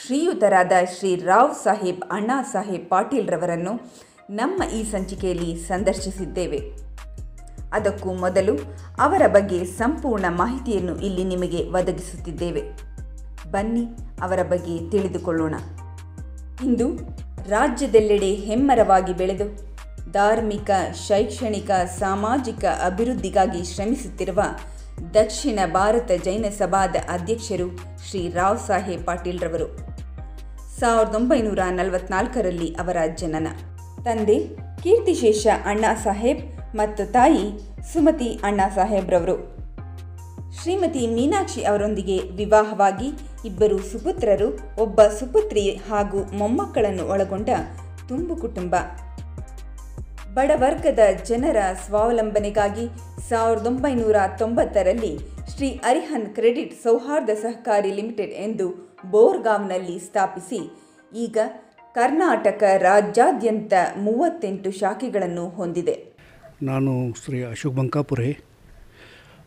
ಶ್ರೀಯುತರಾದ ಶ್ರೀ ರಾವ್ ಸಾಹೇಬ್ ಅಣ್ಣಾ ಸಾಹೇಬ್ ಪಾಟೀಲ್ರವರನ್ನು ನಮ್ಮ ಈ ಸಂಚಿಕೆಯಲ್ಲಿ ಸಂದರ್ಶಿಸಿದ್ದೇವೆ. ಅದಕ್ಕೂ ಮೊದಲು ಅವರ ಬಗ್ಗೆ ಸಂಪೂರ್ಣ ಮಾಹಿತಿಯನ್ನು ಇಲ್ಲಿ ನಿಮಗೆ ಒದಗಿಸುತ್ತಿದ್ದೇವೆ. ಬನ್ನಿ ಅವರ ಬಗ್ಗೆ ತಿಳಿದುಕೊಳ್ಳೋಣ. ಇಂದು ರಾಜ್ಯದೆಲ್ಲೆಡೆ ಹೆಮ್ಮರವಾಗಿ ಬೆಳೆದು ಧಾರ್ಮಿಕ, ಶೈಕ್ಷಣಿಕ, ಸಾಮಾಜಿಕ ಅಭಿವೃದ್ಧಿಗಾಗಿ ಶ್ರಮಿಸುತ್ತಿರುವ ದಕ್ಷಿಣ ಭಾರತ ಜೈನ ಸಭಾದ ಅಧ್ಯಕ್ಷರು ಶ್ರೀ ರಾವ್ ಸಾಹೇಬ್ ಪಾಟೀಲ್ರವರು. 1944ರಲ್ಲಿ ಅವರ ಜನನ. ತಂದೆ ಕೀರ್ತಿಶೇಷ ಅಣ್ಣಾ ಸಾಹೇಬ್ ಮತ್ತು ತಾಯಿ ಸುಮತಿ ಅಣ್ಣಾ ಸಾಹೇಬ್ರವರು. ಶ್ರೀಮತಿ ಮೀನಾಕ್ಷಿ ಅವರೊಂದಿಗೆ ವಿವಾಹವಾಗಿ ಇಬ್ಬರು ಸುಪುತ್ರರು, ಒಬ್ಬ ಸುಪುತ್ರಿ ಹಾಗೂ ಮೊಮ್ಮಕ್ಕಳನ್ನು ಒಳಗೊಂಡ ತುಂಬು ಕುಟುಂಬ. ಬಡವರ್ಗದ ಜನರ ಸ್ವಾವಲಂಬನೆಗಾಗಿ 1990ರಲ್ಲಿ ಶ್ರೀ ಅರಿಹಂತ್ ಕ್ರೆಡಿಟ್ ಸೌಹಾರ್ದ ಸಹಕಾರಿ ಲಿಮಿಟೆಡ್ ಎಂದು ಬೋರ್ಗಾವ್ನಲ್ಲಿ ಸ್ಥಾಪಿಸಿ ಈಗ ಕರ್ನಾಟಕ ರಾಜ್ಯಾದ್ಯಂತ 38 ಶಾಖೆಗಳನ್ನು ಹೊಂದಿದೆ. ನಾನು ಶ್ರೀ ಅಶೋಕ್ ಬಂಕಾಪುರೆ,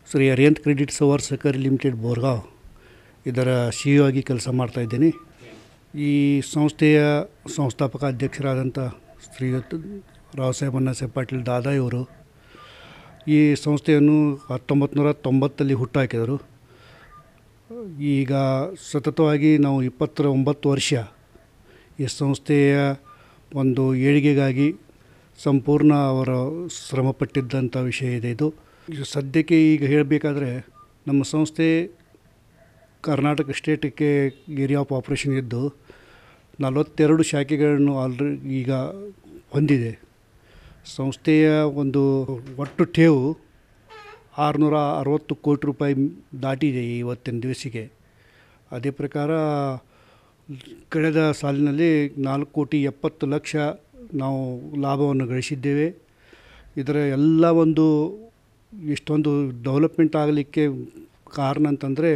ಶ್ರೀ ಅರಿಹಂತ್ ಕ್ರೆಡಿಟ್ ಸೌಹಾರ್ದ ಸಹಕಾರಿ ಲಿಮಿಟೆಡ್ ಬೋರ್ಗಾವ್ ಇದರ CEO ಆಗಿ ಕೆಲಸ ಮಾಡ್ತಾಯಿದ್ದೇನೆ. ಈ ಸಂಸ್ಥೆಯ ಸಂಸ್ಥಾಪಕ ಅಧ್ಯಕ್ಷರಾದಂಥ ಶ್ರೀಯುತ ರಾವ್ ಸಾಹೇಬ್ ಅಣ್ಣಾ ಸಾಹೇಬ್ ಪಾಟೀಲ್ ದಾದಾ ಇವರು ಈ ಸಂಸ್ಥೆಯನ್ನು 1990ರಲ್ಲಿ ಹುಟ್ಟುಹಾಕಿದರು. ಈಗ ಸತತವಾಗಿ ನಾವು 29 ವರ್ಷ ಈ ಸಂಸ್ಥೆಯ ಒಂದು ಏಳಿಗೆಗಾಗಿ ಸಂಪೂರ್ಣ ಅವರ ಶ್ರಮಪಟ್ಟಿದ್ದಂಥ ವಿಷಯ ಇದೆ. ಇದು ಸದ್ಯಕ್ಕೆ ಈಗ ಹೇಳಬೇಕಾದ್ರೆ ನಮ್ಮ ಸಂಸ್ಥೆ ಕರ್ನಾಟಕ ಸ್ಟೇಟಕ್ಕೆ ಏರಿಯಾ ಆಫ್ ಆಪರೇಷನ್ ಇದ್ದು 42 ಶಾಖೆಗಳನ್ನು ಈಗ ಹೊಂದಿದೆ. ಸಂಸ್ಥೆಯ ಒಂದು ಒಟ್ಟು ಠೇವು 660 ಕೋಟಿ ರೂಪಾಯಿ ದಾಟಿದೆ ಇವತ್ತಿನ ದಿವಸಿಗೆ. ಅದೇ ಪ್ರಕಾರ ಕಳೆದ ಸಾಲಿನಲ್ಲಿ 4,70,00,000 ನಾವು ಲಾಭವನ್ನು ಗಳಿಸಿದ್ದೇವೆ. ಇದರ ಎಲ್ಲ ಒಂದು ಇಷ್ಟೊಂದು ಡೆವಲಪ್ಮೆಂಟ್ ಆಗಲಿಕ್ಕೆ ಕಾರಣ ಅಂತಂದರೆ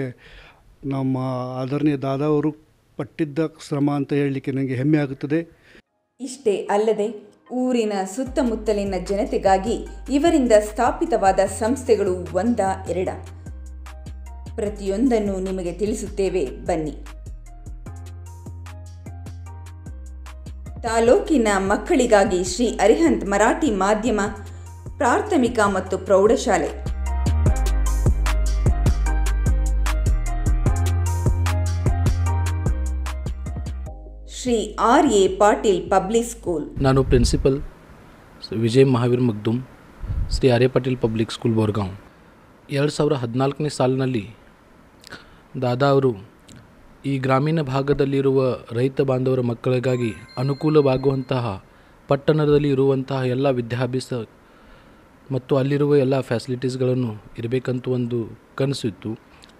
ನಮ್ಮ ಆದರಣೀಯ ದಾದಾ ಅವರು ಪಟ್ಟಿದ್ದ ಶ್ರಮ ಅಂತ ಹೇಳಲಿಕ್ಕೆ ನನಗೆ ಹೆಮ್ಮೆ ಆಗುತ್ತದೆ. ಇಷ್ಟೇ ಅಲ್ಲದೆ ಊರಿನ ಸುತ್ತಮುತ್ತಲಿನ ಜನತೆಗಾಗಿ ಇವರಿಂದ ಸ್ಥಾಪಿತವಾದ ಸಂಸ್ಥೆಗಳು 1-2 ಪ್ರತಿಯೊಂದನ್ನು ನಿಮಗೆ ತಿಳಿಸುತ್ತೇವೆ, ಬನ್ನಿ. ತಾಲೂಕಿನ ಮಕ್ಕಳಿಗಾಗಿ ಶ್ರೀ ಅರಿಹಂತ್ ಮರಾಠಿ ಮಾಧ್ಯಮ ಪ್ರಾಥಮಿಕ ಮತ್ತು ಪ್ರೌಢಶಾಲೆ, Shri R.A. Patil public school. ನಾನು principal Vijay Mahavir Magdum, Shri R.A. Patil public school Borgaon. 2014ನೇ ಸಾಲಿನಲ್ಲಿ ದಾದಾ ಅವರು ಈ ಗ್ರಾಮೀಣ ಭಾಗದಲ್ಲಿರುವ ರೈತ ಬಾಂಧವರ ಮಕ್ಕಳಿಗಾಗಿ ಅನುಕೂಲವಾಗುವಂತಹ ಪಟ್ಟಣದಲ್ಲಿ ಇರುವಂತಹ ಎಲ್ಲ ವಿದ್ಯಾಭ್ಯಾಸ ಮತ್ತು ಅಲ್ಲಿರುವ ಎಲ್ಲ ಫ್ಯಾಸಿಲಿಟೀಸ್ಗಳನ್ನು ಇರಬೇಕಂತ ಒಂದು ಕನಸಿತ್ತು.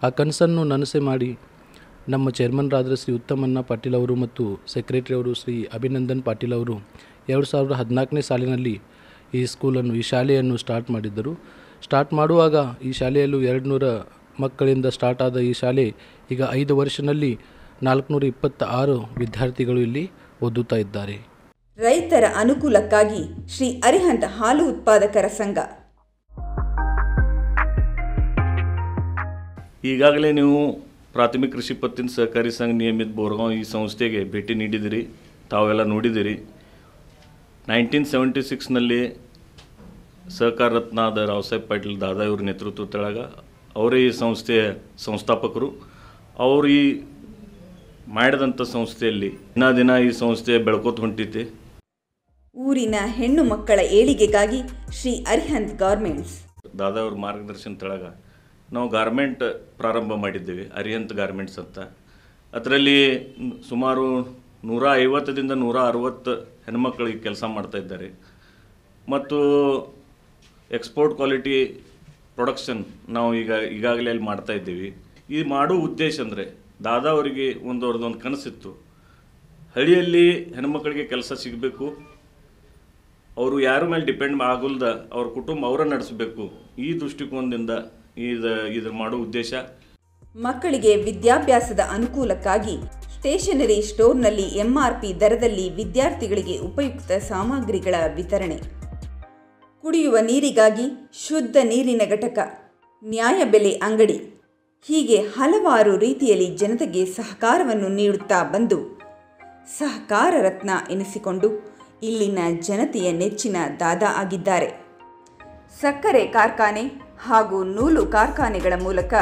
ಆ ಕನಸನ್ನು ನನಸು ಮಾಡಿ ನಮ್ಮ ಚೇರ್ಮನ್ರಾದ ಶ್ರೀ ಉತ್ತಮಣ್ಣ ಪಾಟೀಲ್ ಅವರು ಮತ್ತು ಸೆಕ್ರೆಟರಿ ಅವರು ಶ್ರೀ ಅಭಿನಂದನ್ ಪಾಟೀಲ್ ಅವರು 2014ನೇ ಸಾಲಿನಲ್ಲಿ ಈ ಶಾಲೆಯನ್ನು ಸ್ಟಾರ್ಟ್ ಮಾಡಿದ್ದರು. ಸ್ಟಾರ್ಟ್ ಮಾಡುವಾಗ ಈ ಶಾಲೆಯಲ್ಲೂ 200 ಮಕ್ಕಳಿಂದ ಸ್ಟಾರ್ಟ್ ಆದ ಈ ಶಾಲೆ ಈಗ 5 ವರ್ಷದಲ್ಲಿ 426 ವಿದ್ಯಾರ್ಥಿಗಳು ಇಲ್ಲಿ ಓದುತ್ತಾ ಇದ್ದಾರೆ. ರೈತರ ಅನುಕೂಲಕ್ಕಾಗಿ ಶ್ರೀ ಅರಿಹಂತ್ ಹಾಲು ಉತ್ಪಾದಕರ ಸಂಘ. ಈಗಾಗಲೇ ನೀವು ಪ್ರಾಥಮಿಕ ಕೃಷಿ ಪತ್ತಿನ ಸಹಕಾರಿ ಸಂಘ ನಿಯಮಿತ ಬೋರ್ಗಾಂವ್ ಈ ಸಂಸ್ಥೆಗೆ ಭೇಟಿ ನೀಡಿದಿರಿ, ತಾವೆಲ್ಲ ನೋಡಿದಿರಿ. 1976ನಲ್ಲಿ ಸಹಕಾರ ರತ್ನಾದ ರಾವ್ ಸಾಹೇಬ್ ಪಾಟೀಲ್ ದಾದಾ ಇವ್ರ ನೇತೃತ್ವದೊಳಗ ಅವರೇ ಈ ಸಂಸ್ಥೆಯ ಸಂಸ್ಥಾಪಕರು. ಅವರು ಈ ಮಾಡಿದಂಥ ಸಂಸ್ಥೆಯಲ್ಲಿ ದಿನ ಈ ಸಂಸ್ಥೆ ಬೆಳ್ಕೋತ ಹೊಂಟೈತಿ. ಊರಿನ ಹೆಣ್ಣು ಮಕ್ಕಳ ಏಳಿಗೆಗಾಗಿ ಶ್ರೀ ಅರಿಹಂತ್ ಗಾರ್ಮೆಂಟ್ಸ್. ದಾದಾ ಅವ್ರ ಮಾರ್ಗದರ್ಶನ ತೆಳಗ ನಾವು ಗಾರ್ಮೆಂಟ್ ಪ್ರಾರಂಭ ಮಾಡಿದ್ದೇವೆ, ಅರಿಹಂತ್ ಗಾರ್ಮೆಂಟ್ಸ್ ಅಂತ. ಅದರಲ್ಲಿ ಸುಮಾರು 150ದಿಂದ 160 ಹೆಣ್ಮಕ್ಳಿಗೆ ಕೆಲಸ ಮಾಡ್ತಾಯಿದ್ದಾರೆ. ಮತ್ತು ಎಕ್ಸ್ಪೋರ್ಟ್ ಕ್ವಾಲಿಟಿ ಪ್ರೊಡಕ್ಷನ್ ನಾವು ಈಗಾಗಲೇ ಅಲ್ಲಿ ಮಾಡ್ತಾಯಿದ್ದೀವಿ. ಈ ಮಾಡೋ ಉದ್ದೇಶ ಅಂದರೆ ದಾದಾ ಅವರಿಗೆ ಅವ್ರದ್ದೊಂದು ಕನಸಿತ್ತು, ಹಳ್ಳಿಯಲ್ಲಿ ಹೆಣ್ಮಕ್ಳಿಗೆ ಕೆಲಸ ಸಿಗಬೇಕು, ಅವರು ಯಾರ ಮೇಲೆ ಡಿಪೆಂಡ್ ಆಗೋಲ್ದ ಅವ್ರ ಕುಟುಂಬ ಅವರ ನಡೆಸಬೇಕು. ಈ ದೃಷ್ಟಿಕೋನದಿಂದ ಇದು ಮಾಡೋ ಉದ್ದೇಶ. ಮಕ್ಕಳಿಗೆ ವಿದ್ಯಾಭ್ಯಾಸದ ಅನುಕೂಲಕ್ಕಾಗಿ ಸ್ಟೇಷನರಿ ಸ್ಟೋರ್ನಲ್ಲಿ MRP ದರದಲ್ಲಿ ವಿದ್ಯಾರ್ಥಿಗಳಿಗೆ ಉಪಯುಕ್ತ ಸಾಮಗ್ರಿಗಳ ವಿತರಣೆ. ಕುಡಿಯುವ ನೀರಿಗಾಗಿ ಶುದ್ಧ ನೀರಿನ ಘಟಕ, ನ್ಯಾಯಬೆಲೆ ಅಂಗಡಿ, ಹೀಗೆ ಹಲವಾರು ರೀತಿಯಲ್ಲಿ ಜನತೆಗೆ ಸಹಕಾರವನ್ನು ನೀಡುತ್ತಾ ಬಂದು ಸಹಕಾರ ರತ್ನ ಎನಿಸಿಕೊಂಡು ಇಲ್ಲಿನ ಜನತೆಯ ನೆಚ್ಚಿನ ದಾದಾ ಆಗಿದ್ದಾರೆ. ಸಕ್ಕರೆ ಕಾರ್ಖಾನೆ ಹಾಗೂ ನೂಲು ಕಾರ್ಖಾನೆಗಳ ಮೂಲಕ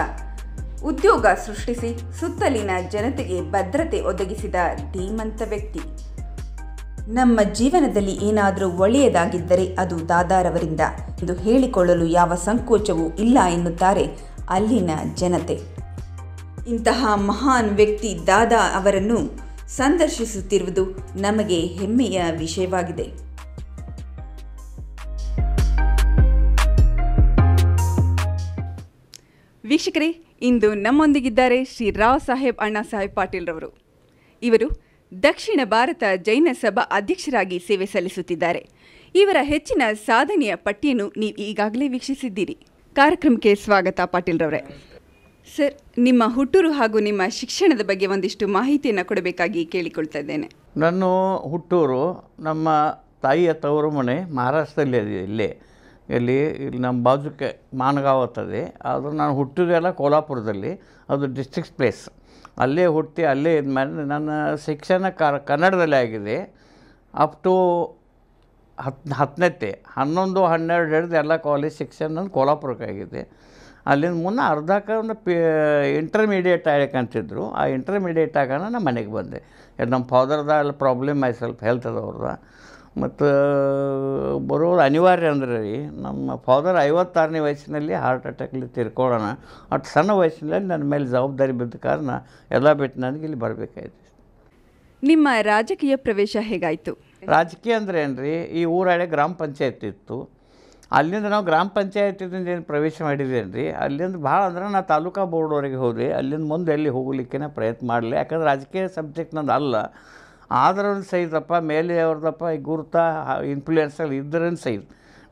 ಉದ್ಯೋಗ ಸೃಷ್ಟಿಸಿ ಸುತ್ತಲಿನ ಜನತೆಗೆ ಭದ್ರತೆ ಒದಗಿಸಿದ ಧೀಮಂತ ವ್ಯಕ್ತಿ. ನಮ್ಮ ಜೀವನದಲ್ಲಿ ಏನಾದರೂ ಒಳ್ಳೆಯದಾಗಿದ್ದರೆ ಅದು ದಾದಾರವರಿಂದ ಎಂದು ಹೇಳಿಕೊಳ್ಳಲು ಯಾವ ಸಂಕೋಚವೂ ಇಲ್ಲ ಎನ್ನುತ್ತಾರೆ ಅಲ್ಲಿನ ಜನತೆ. ಇಂತಹ ಮಹಾನ್ ವ್ಯಕ್ತಿ ದಾದಾ ಅವರನ್ನು ಸಂದರ್ಶಿಸುತ್ತಿರುವುದು ನಮಗೆ ಹೆಮ್ಮೆಯ ವಿಷಯವಾಗಿದೆ. ವೀಕ್ಷಕರೇ, ಇಂದು ನಮ್ಮೊಂದಿಗಿದ್ದಾರೆ ಶ್ರೀ ರಾವ್ ಸಾಹೇಬ್ ಅಣ್ಣಾ ಸಾಹೇಬ್ ಪಾಟೀಲ್ರವರು. ಇವರು ದಕ್ಷಿಣ ಭಾರತ ಜೈನ ಸಭಾ ಅಧ್ಯಕ್ಷರಾಗಿ ಸೇವೆ ಸಲ್ಲಿಸುತ್ತಿದ್ದಾರೆ. ಇವರ ಹೆಚ್ಚಿನ ಸಾಧನೆಯ ಪಟ್ಟಿಯನ್ನು ನೀವು ಈಗಾಗಲೇ ವೀಕ್ಷಿಸಿದ್ದೀರಿ. ಕಾರ್ಯಕ್ರಮಕ್ಕೆ ಸ್ವಾಗತ ಪಾಟೀಲ್ರವರೇ. ಸರ್, ನಿಮ್ಮ ಹುಟ್ಟೂರು ಹಾಗೂ ನಿಮ್ಮ ಶಿಕ್ಷಣದ ಬಗ್ಗೆ ಒಂದಿಷ್ಟು ಮಾಹಿತಿಯನ್ನು ಕೊಡಬೇಕಾಗಿ ಕೇಳಿಕೊಳ್ತಾ ಇದ್ದೇನೆ. ನನ್ನ ಹುಟ್ಟೂರು ನಮ್ಮ ತಾಯಿಯ ತವರು ಮನೆ ಮಹಾರಾಷ್ಟ್ರದಲ್ಲಿ ಇದೆ. ಇಲ್ಲಿ ನಮ್ಮ ಬಾಜುಕ್ಕೆ ಮಾನಗಾಂವ್ ಆಗ್ತದೆ. ಅದು ನಾನು ಹುಟ್ಟಿದೆಲ್ಲ ಕೋಲ್ಹಾಪುರದಲ್ಲಿ, ಅದು ಡಿಸ್ಟ್ರಿಕ್ಟ್ ಪ್ಲೇಸ್. ಅಲ್ಲೇ ಹುಟ್ಟಿ ಅಲ್ಲೇ ಇದ್ಮೇಲೆ ನನ್ನ ಶಿಕ್ಷಣ ಕನ್ನಡದಲ್ಲೇ ಆಗಿದೆ. ಅಪ್ ಟು 10ನೇ 11, 12 ಹಿಡಿದು ಎಲ್ಲ ಕಾಲೇಜ್ ಶಿಕ್ಷಣ ನಂದು ಕೋಲ್ಹಾಪುರಕ್ಕೆ ಆಗಿದೆ. ಅಲ್ಲಿಂದ ಮುನ್ನ ಅರ್ಧಕ್ಕೆ ಒಂದು ಇಂಟರ್ಮೀಡಿಯೇಟ್ ಆಗಕ್ಕಂತಿದ್ರು. ಆ ಇಂಟರ್ಮೀಡಿಯೇಟ್ ಆಗೋಣ ನಾನು ಮನೆಗೆ ಬಂದೆ. ನಮ್ಮ ಫಾದರ್ದ ಎಲ್ಲ ಪ್ರಾಬ್ಲಮ್ ಆಯ್ತು, ಸ್ವಲ್ಪ ಹೆಲ್ತ್ ಅದವ್ರದ. ಮತ್ತು ಬರೋದು ಅನಿವಾರ್ಯ ಅಂದ್ರೆ ರೀ, ನಮ್ಮ ಫಾದರ್ 56ನೇ ವಯಸ್ಸಿನಲ್ಲಿ ಹಾರ್ಟ್ ಅಟ್ಯಾಕ್ಲಿ ತೀರ್ಕೊಳ್ಳೋಣ. ಅಷ್ಟು ಸಣ್ಣ ವಯಸ್ಸಿನಲ್ಲಿ ನನ್ನ ಮೇಲೆ ಜವಾಬ್ದಾರಿ ಬಿದ್ದ ಕಾರಣ ಎಲ್ಲ ಬಿಟ್ಟು ನನಗೆ ಇಲ್ಲಿ ಬರಬೇಕಾಯ್ತು. ನಿಮ್ಮ ರಾಜಕೀಯ ಪ್ರವೇಶ ಹೇಗಾಯಿತು? ರಾಜಕೀಯ ಅಂದರೆ ಏನು ರೀ, ಈ ಊರಳೆ ಗ್ರಾಮ ಪಂಚಾಯತ್ ಇತ್ತು. ಅಲ್ಲಿಂದ ನಾವು ಗ್ರಾಮ ಪಂಚಾಯತಿಂದ ಏನು ಪ್ರವೇಶ ಮಾಡಿದ್ದೇನೆ ರೀ. ಅಲ್ಲಿಂದ ಭಾಳ ಅಂದ್ರೆ ನಾನು ತಾಲೂಕಾ ಬೋರ್ಡ್ವರೆಗೆ ಹೋದೆ. ಅಲ್ಲಿಂದ ಮುಂದೆ ಎಲ್ಲಿ ಹೋಗಲಿಕ್ಕೆ ಪ್ರಯತ್ನ ಮಾಡಲಿ, ಯಾಕಂದ್ರೆ ರಾಜಕೀಯ ಸಬ್ಜೆಕ್ಟ್ ನಂದು ಅಲ್ಲ. ಆದ್ರೂ ಸಹಿತಪ್ಪ ಮೇಲೆ ಅವ್ರದಪ್ಪ ಈ ಗುರುತ ಇನ್ಫ್ಲೂಯೆನ್ಸಲ್ಲಿ ಇದ್ರೇನು ಸಹಿತ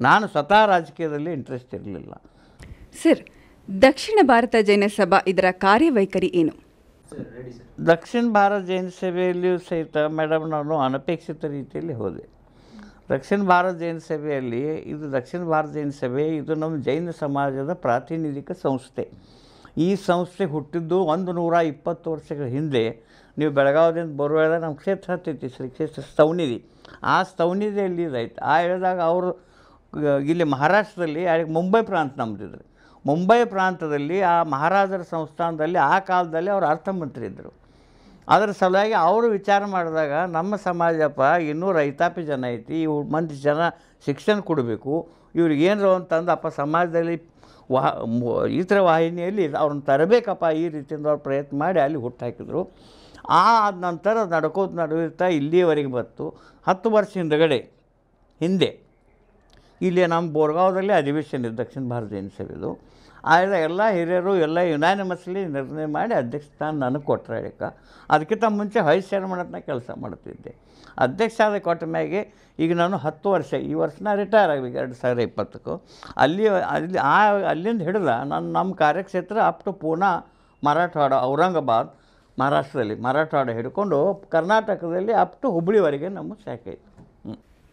ನಾನು ಸ್ವತಃ ರಾಜಕೀಯದಲ್ಲಿ ಇಂಟ್ರೆಸ್ಟ್ ಇರಲಿಲ್ಲ. ಸರ್, ದಕ್ಷಿಣ ಭಾರತ ಜೈನ ಸಭಾ ಇದರ ಕಾರ್ಯವೈಖರಿ ಏನು? ದಕ್ಷಿಣ ಭಾರತ ಜೈನ ಸಭೆಯಲ್ಲಿಯೂ ಸಹಿತ ಮೇಡಮ್ ನಾನು ಅನಪೇಕ್ಷಿತ ರೀತಿಯಲ್ಲಿ ಹೋದೆ. ದಕ್ಷಿಣ ಭಾರತ ಜೈನ ಸಭೆಯಲ್ಲಿ ದಕ್ಷಿಣ ಭಾರತ ಜೈನ ಸಭೆ ಇದು ನಮ್ಮ ಜೈನ ಸಮಾಜದ ಪ್ರಾತಿನಿಧಿಕ ಸಂಸ್ಥೆ. ಈ ಸಂಸ್ಥೆ ಹುಟ್ಟಿದ್ದು 120 ವರ್ಷಗಳ ಹಿಂದೆ. ನೀವು ಬೆಳಗಾವಿಯಿಂದ ಬರುವಾಗ ನಮ್ಮ ಕ್ಷೇತ್ರ ಹತ್ತೈತಿ, ಶ್ರೀ ಕ್ಷೇತ್ರ ಸ್ತವನಿಧಿ. ಆ ಸ್ತವನಿಧಿಯಲ್ಲಿ ಇದಾಯ್ತು. ಆ ಹೇಳಿದಾಗ ಅವರು ಇಲ್ಲಿ ಮಹಾರಾಷ್ಟ್ರದಲ್ಲಿ ಮುಂಬೈ ಪ್ರಾಂತ ನಮ್ಮದಿದ್ರು. ಮುಂಬೈ ಪ್ರಾಂತದಲ್ಲಿ ಆ ಮಹಾರಾಜರ ಸಂಸ್ಥಾನದಲ್ಲಿ ಆ ಕಾಲದಲ್ಲಿ ಅವರು ಅರ್ಥಮಂತ್ರಿ ಇದ್ದರು. ಅದರ ಸಲುವಾಗಿ ಅವರು ವಿಚಾರ ಮಾಡಿದಾಗ ನಮ್ಮ ಸಮಾಜಪ್ಪ ಇನ್ನೂ ರೈತಾಪಿ ಜನ ಐತಿ, ಇವು ಮಂದಿ ಜನ ಶಿಕ್ಷಣ ಕೊಡಬೇಕು, ಇವ್ರಿಗೆ ಏನರು ಅಂತಂದು ಅಪ್ಪ ಸಮಾಜದಲ್ಲಿ ಈ ಥರ ವಾಹಿನಿಯಲ್ಲಿ ಅವ್ರನ್ನ ತರಬೇಕಪ್ಪ, ಈ ರೀತಿಯಿಂದ ಅವ್ರು ಪ್ರಯತ್ನ ಮಾಡಿ ಅಲ್ಲಿ ಹುಟ್ಟು ಹಾಕಿದ್ರು. ಆದ ನಂತರ ನಡುವಿರ್ತಾ ಇಲ್ಲಿಯವರೆಗೆ ಬಂತು. 10 ವರ್ಷ ಹಿಂದೆ ಇಲ್ಲಿ ನಮ್ಮ ಬೋರ್ಗಾಂವದಲ್ಲಿ ಅಧಿವೇಶನ ಇದೆ ದಕ್ಷಿಣ ಭಾರತ ಜೈನ ಸಭೆದು. ಆಗ ಎಲ್ಲ ಹಿರಿಯರು ಎಲ್ಲ ಯುನಾನಿಮಸ್ಲಿ ನಿರ್ಣಯ ಮಾಡಿ ಅಧ್ಯಕ್ಷ ಸ್ಥಾನ ನನಗೆ ಕೊಟ್ಟರೆ ಹೇಳಿಕ. ಅದಕ್ಕಿಂತ ಮುಂಚೆ ವೈಸ್ ಚೇರ್ಮನ್ ಕೆಲಸ ಮಾಡ್ತಿದ್ದೆ. ಅಧ್ಯಕ್ಷ ಆದ ಕೊಟ್ಟ ಮ್ಯಾಗೆ ಈಗ ನಾನು 10 ವರ್ಷ, ಈ ವರ್ಷ ನಾ ರಿಟೈರ್ ಆಗಬೇಕು 2020ಕ್ಕೂ. ಅಲ್ಲಿಂದ ಹಿಡಿದ ನಮ್ಮ ಕಾರ್ಯಕ್ಷೇತ್ರ ಅಪ್ ಟು ಪೂನಾ, ಮರಾಠವಾಡ, ಔರಂಗಾಬಾದ್, ಮಹಾರಾಷ್ಟ್ರದಲ್ಲಿ ಮರಾಠವಾಡ ಹಿಡ್ಕೊಂಡು ಕರ್ನಾಟಕದಲ್ಲಿ ಅಪ್ ಟು ಹುಬ್ಬಳ್ಳಿವರೆಗೆ ನಮ್ಮ ಶಾಖೆ ಇತ್ತು.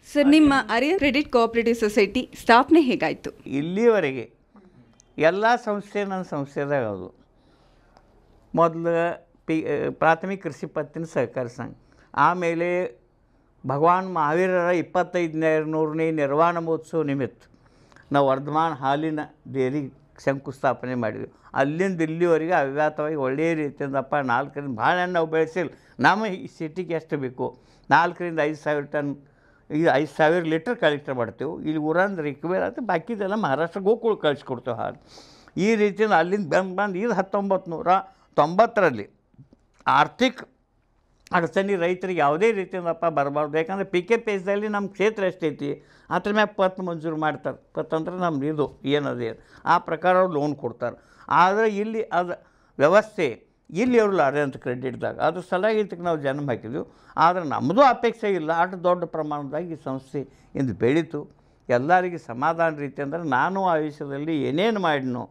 ಸರ್, ನಿಮ್ಮ ಅರಿಯನ್ ಕ್ರೆಡಿಟ್ ಕೋಆಪರೇಟಿವ್ ಸೊಸೈಟಿ ಸ್ಥಾಪನೆ ಹೇಗಾಯಿತು? ಇಲ್ಲಿವರೆಗೆ ಎಲ್ಲ ಸಂಸ್ಥೆ ನನ್ನ ಸಂಸ್ಥೆದಾಗ ಅದು ಮೊದಲು ಪ್ರಾಥಮಿಕ ಕೃಷಿ ಪತ್ತಿನ ಸಹಕಾರ ಸಂಘ, ಆಮೇಲೆ ಭಗವಾನ್ ಮಹಾವೀರರ 25ನೇ ನಿರ್ವಾಣ ಮಹೋತ್ಸವ ನಿಮಿತ್ತ ನಾವು ವರ್ಧಮಾನ ಹಾಲಿನ ಡೇರಿ ಶಂಕುಸ್ಥಾಪನೆ ಮಾಡಿದ್ವಿ. ಅಲ್ಲಿಂದ ಇಲ್ಲಿವರೆಗೆ ಅವ್ಯಾತವಾಗಿ ಒಳ್ಳೆಯ ರೀತಿಯಿಂದಪ್ಪ 4ರಿಂದ ಭಾಳ ನಾವು ಬೆಳೆಸಿಲ್ಲ. ನಮ್ಮ ಈ ಸಿಟಿಗೆ ಎಷ್ಟು ಬೇಕು 4ರಿಂದ 5,000 ಟನ್, ಈಗ 5,000 ಲೀಟರ್ ಕಲೆಕ್ಟ್ ಮಾಡ್ತೇವೆ. ಇಲ್ಲಿ ಊರಂದು ರಿಕ್ವೇರ್ ಆಗುತ್ತೆ, ಬಾಕಿದೆಲ್ಲ ಮಹಾರಾಷ್ಟ್ರ ಗೋಕುಳ ಕಳಿಸ್ಕೊಡ್ತೇವೆ ಹಾಲು. ಈ ರೀತಿಯಿಂದ ಅಲ್ಲಿಂದ ಬಂದು ಇದು 1990ರಲ್ಲಿ ಆರ್ಥಿಕ ಅಡಚಣೆ ರೈತರಿಗೆ ಯಾವುದೇ ರೀತಿಯಿಂದಪ್ಪ ಬರಬಾರ್ದು. ಯಾಕಂದರೆ PKPSದಲ್ಲಿ ನಮ್ಮ ಕ್ಷೇತ್ರ ಎಷ್ಟೈತಿ ಅದ್ರ ಮ್ಯಾಗ ಪತ್ತು ಮಂಜೂರು ಮಾಡ್ತಾರೆ. ಪತ್ತಂದ್ರೆ ನಮ್ದು ಇದು ಏನದೇ ಆ ಪ್ರಕಾರ ಅವ್ರು ಲೋನ್ ಕೊಡ್ತಾರೆ. ಆದರೆ ಇಲ್ಲಿ ಅದು ವ್ಯವಸ್ಥೆ ಇಲ್ಲಿ ಅವ್ರಲ್ಲ ಅರಿಯಂತ ಕ್ರೆಡಿಟ್ದಾಗ ಅದ್ರ ಸಲುವಾಗಿ ಇದಕ್ಕೆ ನಾವು ಜನ್ಮ ಹಾಕಿದ್ವಿ. ಆದರೆ ನಮ್ಮದು ಅಪೇಕ್ಷೆ ಇಲ್ಲ, ಅಷ್ಟು ದೊಡ್ಡ ಪ್ರಮಾಣದಾಗ ಈ ಸಂಸ್ಥೆ ಇಂದು ಬೆಳೀತು. ಎಲ್ಲರಿಗೆ ಸಮಾಧಾನ ರೀತಿ ಅಂದರೆ ನಾನು ಆ ವಿಷಯದಲ್ಲಿ ಏನೇನು ಮಾಡಿನೋ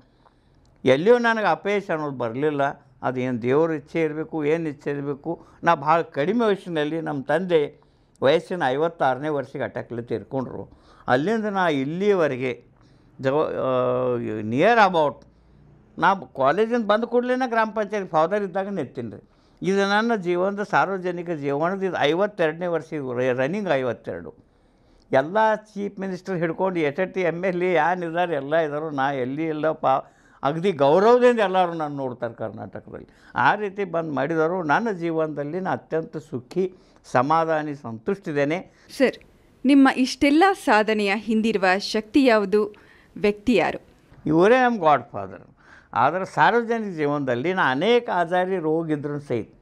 ಎಲ್ಲಿಯೂ ನನಗೆ ಅಪೇಕ್ಷೆ ಅನ್ನೋದು ಬರಲಿಲ್ಲ. ಅದು ಏನು ದೇವ್ರ ಇಚ್ಛೆ ಇರಬೇಕು, ಏನು ಇಚ್ಛೆ ಇರಬೇಕು. ನಾ ಭಾಳ ಕಡಿಮೆ ವಯಸ್ಸಿನಲ್ಲಿ ನಮ್ಮ ತಂದೆ ವಯಸ್ಸಿನ 56ನೇ ವರ್ಷಕ್ಕೆ ಅಟ್ಯಾಕ್ಲಿ ನಾ ಕಾಲೇಜಿಂದ ಬಂದ ಕೂಡಲೇ ಗ್ರಾಮ ಪಂಚಾಯತ್ ಫಾದರ್ ಇದ್ದಾಗ ನೆತ್ತೀನಿ ರೀ. ಇದು ನನ್ನ ಜೀವನದ ಸಾರ್ವಜನಿಕ ಜೀವನದ ಇದು 52ನೇ ವರ್ಷ, ಇದು ರನ್ನಿಂಗ್ 52. ಎಲ್ಲ ಚೀಫ್ ಮಿನಿಸ್ಟರ್ ಹಿಡ್ಕೊಂಡು ಎಷ್ಟೆಟ್ಟು MLA ಏನಿದ್ದಾರೆ ಎಲ್ಲ ಇದ್ದಾರೋ, ನಾ ಎಲ್ಲಿ ಎಲ್ಲ ಅಗದಿ ಗೌರವದಿಂದ ಎಲ್ಲರೂ ನಾನು ನೋಡ್ತಾರೆ ಕರ್ನಾಟಕದಲ್ಲಿ. ಆ ರೀತಿ ಬಂದು ಮಾಡಿದವರು ನನ್ನ ಜೀವನದಲ್ಲಿ ನಾನು ಅತ್ಯಂತ ಸುಖಿ, ಸಮಾಧಾನಿ, ಸಂತುಷ್ಟಿದ್ದೇನೆ. ಸರ್, ನಿಮ್ಮ ಇಷ್ಟೆಲ್ಲ ಸಾಧನೆಯ ಹಿಂದಿರುವ ಶಕ್ತಿ ಯಾವುದು, ವ್ಯಕ್ತಿ ಯಾರು? ಇವರೇ ನಮ್ಮ ಗಾಡ್ ಫಾದರ್. ಆದರೆ ಸಾರ್ವಜನಿಕ ಜೀವನದಲ್ಲಿ ನಾನು ಅನೇಕ ಆಜಾರಿ ರೋಗ ಇದ್ರೂ ಸಹಿತ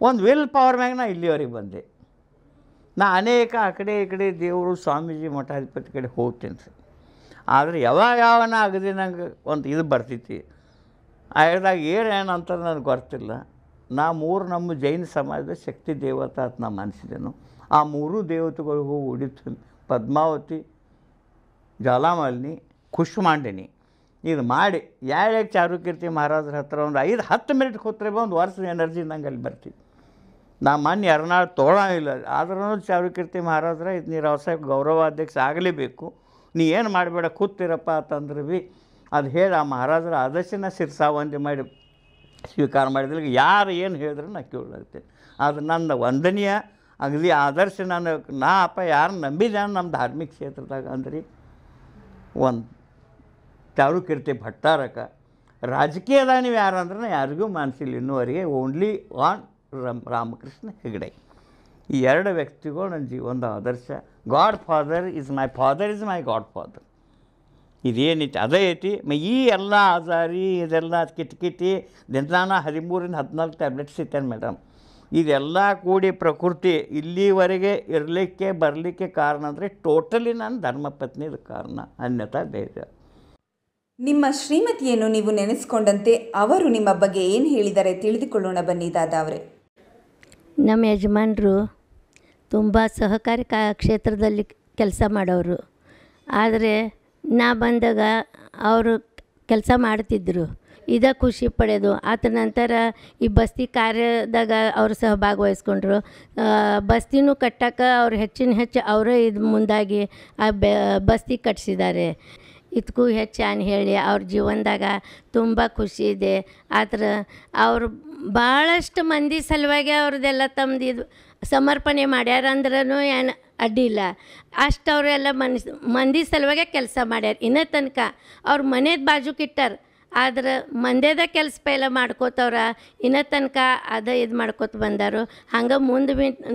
ಒಂದು ವಿಲ್ ಪವರ್ ಮ್ಯಾಗ ನಾ ಇಲ್ಲಿವರೆಗೆ ಬಂದೆ. ನಾ ಅನೇಕ ಆ ಕಡೆ ಈ ಕಡೆ ದೇವರು, ಸ್ವಾಮೀಜಿ, ಮಠಾಧಿಪತಿ ಕಡೆ ಹೋಗ್ತೀನಿ ಸರ್. ಆದರೆ ಯಾವಾಗ ಆಗದೆ ನಂಗೆ ಒಂದು ಇದು ಬರ್ತೈತಿ, ಆದಾಗ ಏನಂತ ನನಗೆ ಗೊತ್ತಿಲ್ಲ. ನಾ ನಮ್ಮ ಜೈನ ಸಮಾಜದ ಶಕ್ತಿ ದೇವತೆ ಅಂತ ನಾ ಮನಸ್ಸಿದ್ದೇನು. ಆ 3 ದೇವತೆಗಳಿಗೂ ಉಡಿತು ಪದ್ಮಾವತಿ, ಜ್ವಾಲಾಮಾಲಿನಿ, ಕುಷ್ಮಾಂಡಿನಿ. ಇದು ಮಾಡಿ ಯಾರ್ಯಾಕೆ ಚಾರುಕೀರ್ತಿ ಮಹಾರಾಜರ ಹತ್ರ ಒಂದು 5-10 ಮಿನಿಟ್ ಕೂತ್ರೆ ಒಂದು ವರ್ಷದ ಎನರ್ಜಿ ನಂಗೆ ಅಲ್ಲಿ ಬರ್ತೀವಿ. ನಾ ಮೊನ್ನೆ ಎರನಾಳು ತೊಗೊಳಂಗಿಲ್ಲ, ಆದ್ರೂ ಚಾರುಕೀರ್ತಿ ಮಹಾರಾಜರ ಇದು ನೀ ರಾವ್ ಸಾಹೇಬ್ ಗೌರವಾಧ್ಯಕ್ಷ ಆಗಲೇಬೇಕು, ನೀ ಏನು ಮಾಡಬೇಡ ಕೂತಿರಪ್ಪ ಅಂತಂದ್ರೆ ಭೀ ಅದು ಹೇಳಿ ಆ ಮಹಾರಾಜರ ಆದರ್ಶನ ಶಿರ್ಸಾವಂದಿ ಮಾಡಿ ಸ್ವೀಕಾರ ಮಾಡಿದ್ರೆ ಯಾರು ಏನು ಹೇಳಿದ್ರೆ ನಾ ಕೇಳಾಗ್ತೇನೆ. ಅದು ನನ್ನ ವಂದನೀಯ ಅಗದಿ ಆದರ್ಶ. ನಾ ಅಪ್ಪ ಯಾರು ನಂಬಿದೆ ನಮ್ಮ ಧಾರ್ಮಿಕ ಕ್ಷೇತ್ರದಾಗ ಅಂದ್ರೆ ಒಂದು ಚಾರುಕೀರ್ತಿ ಭಟ್ಟಾರಕ. ರಾಜಕೀಯದಾಗ ನೀವು ಯಾರು ಅಂದ್ರೆ ಯಾರಿಗೂ ಮಾನಸಿಲ್ಲ ಇನ್ನೂವರೆಗೆ. Only on Ramakrishna Hegde. ಈ 2 ವ್ಯಕ್ತಿಗಳು ನನ್ನ ಜೀವನದ ಆದರ್ಶ. Godfather is my father, is my godfather. ಇದೇನೈತಿ ಅದೇ ಐತಿ. ಈ ಎಲ್ಲ ಆಜಾರಿ ಇದೆಲ್ಲ ಕಿಟಕಿಟಿ ದಿನಾನ 13-14 ಟ್ಯಾಬ್ಲೆಟ್ಸ್ ಇತ್ತೇನೆ ಮೇಡಮ್. ಇದೆಲ್ಲ ಕೂಡಿ ಪ್ರಕೃತಿ ಇಲ್ಲಿವರೆಗೆ ಇರಲಿಕ್ಕೆ ಬರಲಿಕ್ಕೆ ಕಾರಣ ಅಂದರೆ ಟೋಟಲಿ ನಾನು ಧರ್ಮಪತ್ನಿದ ಕಾರಣ, ಅನ್ಯಥಾ ಬೇರೆ. ನಿಮ್ಮ ಶ್ರೀಮತಿಯನ್ನು ನೀವು ನೆನೆಸ್ಕೊಂಡಂತೆ ಅವರು ನಿಮ್ಮ ಬಗ್ಗೆ ಏನು ಹೇಳಿದ್ದಾರೆ ತಿಳಿದುಕೊಳ್ಳೋಣ ಬನ್ನಿ ದಾದಾ ಅವರೇ. ನಮ್ಮ ಯಜಮಾನರು ತುಂಬ ಸಹಕಾರಿ ಕ್ಷೇತ್ರದಲ್ಲಿ ಕೆಲಸ ಮಾಡೋರು. ಆದರೆ ನಾ ಬಂದಾಗ ಅವರು ಕೆಲಸ ಮಾಡ್ತಿದ್ದರು, ಇದೇ ಖುಷಿ ಪಡೆಯೋದು. ಆದ ನಂತರ ಈ ಬಸ್ತಿ ಕಾರ್ಯದಾಗ ಅವರು ಸಹ ಭಾಗವಹಿಸ್ಕೊಂಡ್ರು. ಬಸ್ತಿನೂ ಕಟ್ಟಕ್ಕೆ ಅವ್ರು ಹೆಚ್ಚು ಅವರೇ ಇದು ಮುಂದಾಗಿ ಆ ಬಸ್ತಿ ಕಟ್ಟಿಸಿದ್ದಾರೆ. ಇದಕ್ಕೂ ಹೆಚ್ಚು ಹೇಳಿ ಅವ್ರ ಜೀವನದಾಗ ತುಂಬ ಖುಷಿ ಇದೆ. ಆದ್ರೆ ಅವರು ಭಾಳಷ್ಟು ಮಂದಿ ಸಲುವಾಗಿ ಅವ್ರದ್ದೆಲ್ಲ ತಮ್ಮದು ಇದು ಸಮರ್ಪಣೆ ಮಾಡ್ಯಾರ ಅಂದ್ರೂ ಏನು ಅಡ್ಡಿಲ್ಲ. ಅಷ್ಟು ಅವರೆಲ್ಲ ಮಂದಿ ಸಲುವಾಗಿ ಕೆಲಸ ಮಾಡ್ಯಾರ. ಇನ್ನೂ ತನಕ ಅವ್ರ ಮನೆದ ಬಾಜುಕಿಟ್ಟಾರ, ಆದ್ರೆ ಮಂದೇದ ಕೆಲಸ ಪೈಲ ಮಾಡ್ಕೋತವ್ರ. ಇನ್ನೂ ತನಕ ಅದ ಇದು ಮಾಡ್ಕೋತ ಬಂದಾರು. ಹಂಗೆ ಮುಂದೆ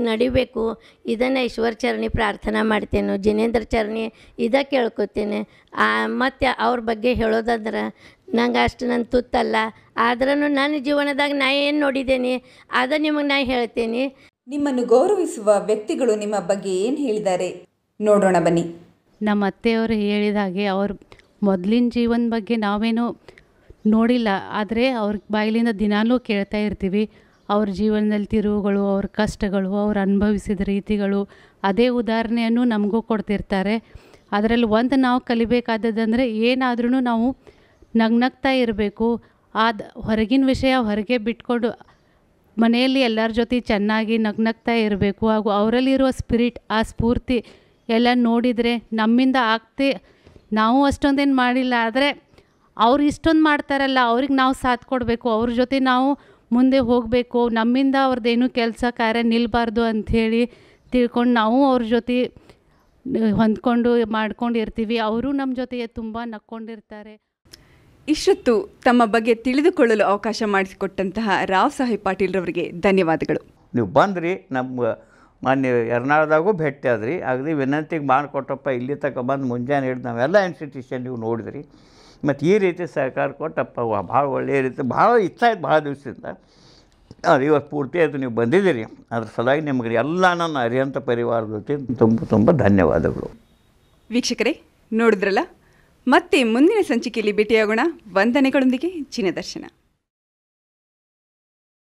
ನಡಿಬೇಕು. ಇದನ್ನು ಈಶ್ವರ ಚರಣಿ ಪ್ರಾರ್ಥನಾ ಮಾಡ್ತೇನೆ, ಜಿನೇಂದ್ರ ಚರಣಿ ಇದೇ ಕೇಳ್ಕೊತೀನಿ. ಮತ್ತು ಅವ್ರ ಬಗ್ಗೆ ಹೇಳೋದಂದ್ರೆ ನಂಗೆ ಅಷ್ಟು ನನ್ನ ತುತ್ತಲ್ಲ. ಆದ್ರೂ ನನ್ನ ಜೀವನದಾಗ ನಾ ಏನು ನೋಡಿದ್ದೇನೆ ಅದು ನಿಮಗೆ ನಾ ಹೇಳ್ತೀನಿ. ನಿಮ್ಮನ್ನು ಗೌರವಿಸುವ ವ್ಯಕ್ತಿಗಳು ನಿಮ್ಮ ಬಗ್ಗೆ ಏನು ಹೇಳಿದ್ದಾರೆ ನೋಡೋಣ ಬನ್ನಿ. ನಮ್ಮ ಅತ್ತೆಯವರು ಹೇಳಿದ ಹಾಗೆ ಅವ್ರ ಮೊದಲಿನ ಜೀವನ ಬಗ್ಗೆ ನಾವೇನೂ ನೋಡಿಲ್ಲ, ಆದರೆ ಅವ್ರ ಬಾಯಿಲಿಂದ ದಿನಾಲೂ ಕೇಳ್ತಾ ಇರ್ತೀವಿ. ಅವ್ರ ಜೀವನದಲ್ಲಿ ತಿರುವುಗಳು, ಅವ್ರ ಕಷ್ಟಗಳು, ಅವ್ರು ಅನುಭವಿಸಿದ ರೀತಿಗಳು, ಅದೇ ಉದಾಹರಣೆಯನ್ನು ನಮಗೂ ಕೊಡ್ತಿರ್ತಾರೆ. ಅದರಲ್ಲಿ ಒಂದು ನಾವು ಕಲಿಬೇಕಾದದಂದರೆ ಏನಾದ್ರೂ ನಾವು ನಗ್ನಗ್ತಾ ಇರಬೇಕು. ಹೊರಗಿನ ವಿಷಯ ಹೊರಗೆ ಬಿಟ್ಕೊಂಡು ಮನೆಯಲ್ಲಿ ಎಲ್ಲರ ಜೊತೆ ಚೆನ್ನಾಗಿ ನಗ್ನಗ್ತಾ ಇರಬೇಕು. ಹಾಗೂ ಅವರಲ್ಲಿರುವ ಸ್ಪಿರಿಟ್, ಆ ಸ್ಫೂರ್ತಿ ಎಲ್ಲ ನೋಡಿದರೆ ನಮ್ಮಿಂದ ನಾವು ಅಷ್ಟೊಂದೇನು ಮಾಡಿಲ್ಲ, ಆದರೆ ಅವ್ರು ಇಷ್ಟೊಂದು ಮಾಡ್ತಾರಲ್ಲ, ಅವ್ರಿಗೆ ನಾವು ಸಾಥ್ ಕೊಡಬೇಕು, ಅವ್ರ ಜೊತೆ ನಾವು ಮುಂದೆ ಹೋಗಬೇಕು. ನಮ್ಮಿಂದ ಅವ್ರದ್ದೇನು ಕೆಲಸ ಕಾರ್ಯ ನಿಲ್ಲಬಾರ್ದು ಅಂಥೇಳಿ ತಿಳ್ಕೊಂಡು ನಾವು ಅವ್ರ ಜೊತೆ ಹೊಂದ್ಕೊಂಡು ಮಾಡ್ಕೊಂಡು ಇರ್ತೀವಿ. ಅವರು ನಮ್ಮ ಜೊತೆ ತುಂಬ ನಕ್ಕೊಂಡಿರ್ತಾರೆ. ಇಷ್ಟೊತ್ತು ತಮ್ಮ ಬಗ್ಗೆ ತಿಳಿದುಕೊಳ್ಳಲು ಅವಕಾಶ ಮಾಡಿಸಿಕೊಟ್ಟಂತಹ ರಾವ್ ಸಾಹೇಬ್ ಪಾಟೀಲ್ರವರಿಗೆ ಧನ್ಯವಾದಗಳು. ನೀವು ಬಂದ್ರಿ, ನಮ್ಮ ಮೊನ್ನೆ ಎರ್ನಾಳದಾಗೂ ಭೇಟಿ ಆದ್ರಿ. ಅಗದಿ ವಿನಂತಿಗೆ ಮಾಡಿಕೊಟ್ಟಪ್ಪ, ಇಲ್ಲಿ ತನಕ ಬಂದು ಮುಂಜಾನೆ ಹಿಡಿದು ನಾವೆಲ್ಲ ಇನ್ಸ್ಟಿಟ್ಯೂಷನ್ ನೀವು ನೋಡಿದ್ರಿ. ಮತ್ತು ಈ ರೀತಿ ಸಹಕಾರ ಕೊಟ್ಟಪ್ಪ ಭಾಳ ಒಳ್ಳೆಯ ರೀತಿ ಭಾಳ ಇಷ್ಟ ಆಯ್ತು ಭಾಳ ದಿವಸದಿಂದ. ಅದು ಇವತ್ತು ಪೂರ್ತಿ ಆಯಿತು ನೀವು ಬಂದಿದ್ದೀರಿ. ಅದ್ರ ಸಲುವಾಗಿ ನಿಮಗೆ ಎಲ್ಲ ನನ್ನ ಅರಿಯಂತ ಪರಿವಾರದ ಜೊತೆ ತುಂಬ ಧನ್ಯವಾದಗಳು. ವೀಕ್ಷಕರೇ, ನೋಡಿದ್ರಲ್ಲ, ಮತ್ತೆ ಮುಂದಿನ ಸಂಚಿಕೆಯಲ್ಲಿ ಭೇಟಿಯಾಗೋಣ. ವಂದನೆಗಳೊಂದಿಗೆ ಚಿನ್ನದರ್ಶನ.